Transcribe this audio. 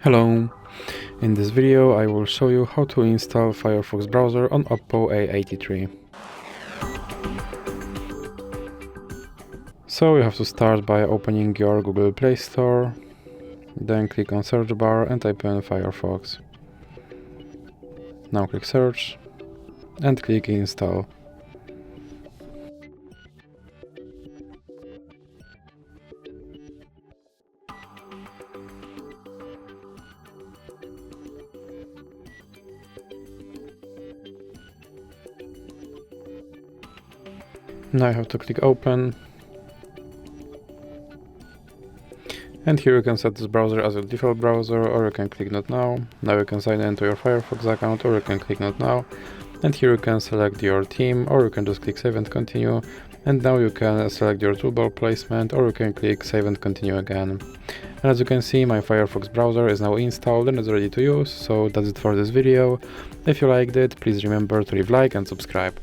Hello! In this video I will show you how to install Firefox browser on Oppo A83. So you have to start by opening your Google Play Store, then click on search bar and type in Firefox. Now click search and click install. Now you have to click open, and here you can set this browser as your default browser, or you can click not now. Now you can sign into your Firefox account, or you can click not now, and here you can select your theme, or you can just click save and continue, and now you can select your toolbar placement, or you can click save and continue again. And as you can see, my Firefox browser is now installed and is ready to use. So that's it for this video. If you liked it, please remember to leave a like and subscribe.